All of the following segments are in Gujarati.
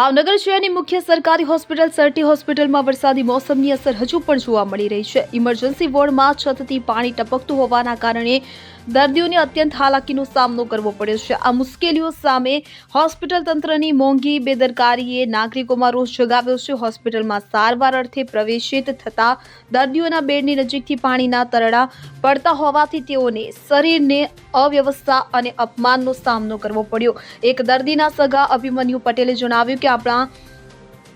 ભાવનગર શહેરની મુખ્ય સરકારી હોસ્પિટલ સરટી હોસ્પિટલમાં વરસાદી મોસમની અસર હજુ પણ જોવા મળી રહી છે। ઇમરજન્સી વોર્ડમાં છતથી પાણી ટપકતું હોવાના કારણે દર્દીઓને અત્યંત હાલાકીનો સામનો કરવો પડ્યો છે। આ મુશ્કેલીઓ સામે હોસ્પિટલ તંત્રની મોંઘી બેદરકારીએ નાગરિકોમાં રોષ જગાવ્યો છે। હોસ્પિટલમાં સારવાર અર્થે પ્રવેશિત થતા દર્દીઓના બેડની નજીકથી પાણીના તરડા પડતા હોવાથી તેઓને શરીરને અવ્યવસ્થા અને અપમાનનો સામનો કરવો પડ્યો। એક દર્દીના સગા અભિમન્યુ પટેલે જણાવ્યું કે આપણા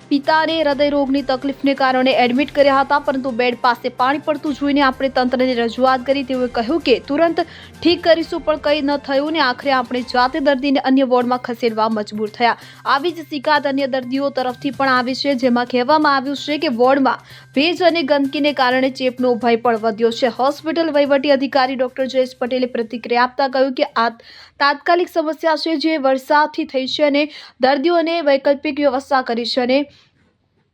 પિતાને હૃદયરોગની તકલીફને કારણે એડમિટ કર્યા હતા, પરંતુ બેડ પાસે પાણી પડતું જોઈને આપણે તંત્રને રજૂઆત કરી। તેઓએ કહ્યું કે તુરંત ઠીક કરીશું, પણ કંઈ ન થયું ને આખરે આપણે જાતે દર્દીને અન્ય વોર્ડમાં ખસેડવા મજબૂર થયા। આવી જ શિકાયત અન્ય દર્દીઓ તરફથી પણ આવી છે, જેમાં કહેવામાં આવ્યું છે કે વોર્ડમાં ભેજ અને ગંદકીને કારણે ચેપનો ભય પણ વધ્યો છે। હોસ્પિટલ વહીવટી અધિકારી ડોક્ટર જયેશ પટેલે પ્રતિક્રિયા આપતા કહ્યું કે આ તાત્કાલિક સમસ્યા છે જે વરસાદથી થઈ છે અને દર્દીઓને વૈકલ્પિક વ્યવસ્થા કરી છે અને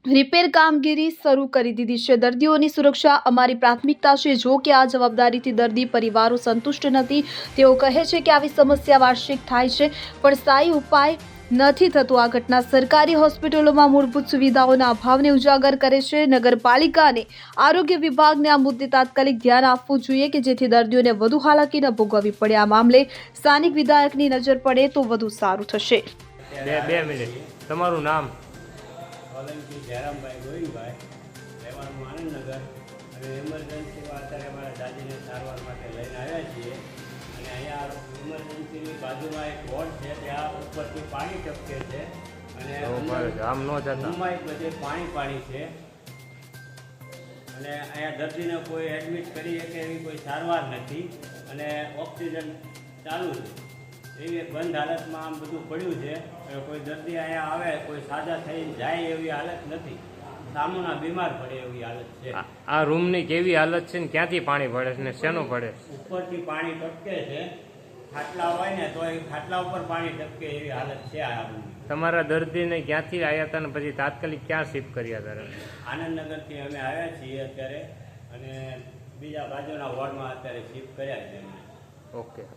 રિપેર કામગીરી શરૂ કરી દીધી છે। દર્દીઓની સુરક્ષા અમારી પ્રાથમિકતા છે। જો કે આ જવાબદારીથી દર્દી પરિવારો સંતુષ્ટ નથી। તેઓ કહે છે કે આવી સમસ્યા વાર્ષિક થાય છે, પણ સ્થાયી ઉપાય નથી થતું। આ ઘટના સરકારી હોસ્પિટલોમાં મૂળભૂત સુવિધાઓના અભાવને ઉજાગર કરે છે। નગરપાલિકા અને આરોગ્ય વિભાગને આ મુદ્દે તાત્કાલિક ધ્યાન આપવું જોઈએ કે જેથી દર્દીઓને વધુ હાલાકી ન ભોગવવી પડે। આ મામલે સ્થાનિક વિધાયકની નજર પડે તો વધુ સારું થશે। બે મિનિટ, તમારું નામ? સોલંકી જયરામભાઈ ગોવિંદભાઈ, રહેવાનું આનંદનગર, અને ઇમરજન્સીમાં અત્યારે અમારા દાદીને સારવાર માટે લઈને આવ્યા છીએ। અને અહીંયા ઇમરજન્સીની બાજુમાં એક વોર્ડ છે, ત્યાં ઉપરથી પાણી ટપકે છે અને આમ ન જતા રૂમમાં બધે પાણી છે। અને અહીંયા દર્દીને કોઈ એડમિટ કરી શકે એવી કોઈ સારવાર નથી અને ઓક્સિજન ચાલુ છે। એવી બંધ હાલતમાં આમ બધું પડ્યું છે। કોઈ દર્દી અહીંયા આવે, કોઈ સાજા થઈને જાય એવી હાલત નથી। સામુના બીમાર પડે એવી હાલત છે। આ રૂમની કેવી હાલત છે ને ક્યાંથી પાણી પડે છે ને શેનું પડે? ઉપરથી પાણી ટપકે છે, ખાટલા હોય ને તો એ ખાટલા ઉપર પાણી ટપકે એવી હાલત છે આ રૂમની। તમારા દર્દીને ક્યાંથી આવ્યા હતા ને પછી તાત્કાલિક ક્યાં શિફ્ટ કર્યા હતા? આનંદનગરથી અમે આવ્યા છીએ અત્યારે, અને બીજા બાજુના વોર્ડમાં અત્યારે શિફ્ટ કર્યા છે અમે। Okay.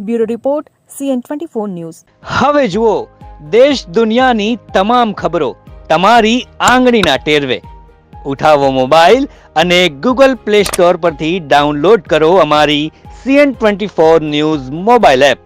Bureau report CN24 news. હવે જુઓ દેશ દુનિયાની તમામ ખબરો તમારી આંગળીના ટેરવે। ઉઠાવો મોબાઈલ અને Google Play Store પરથી ડાઉનલોડ કરો અમારી CN24 ન્યૂઝ મોબાઈલ એપ।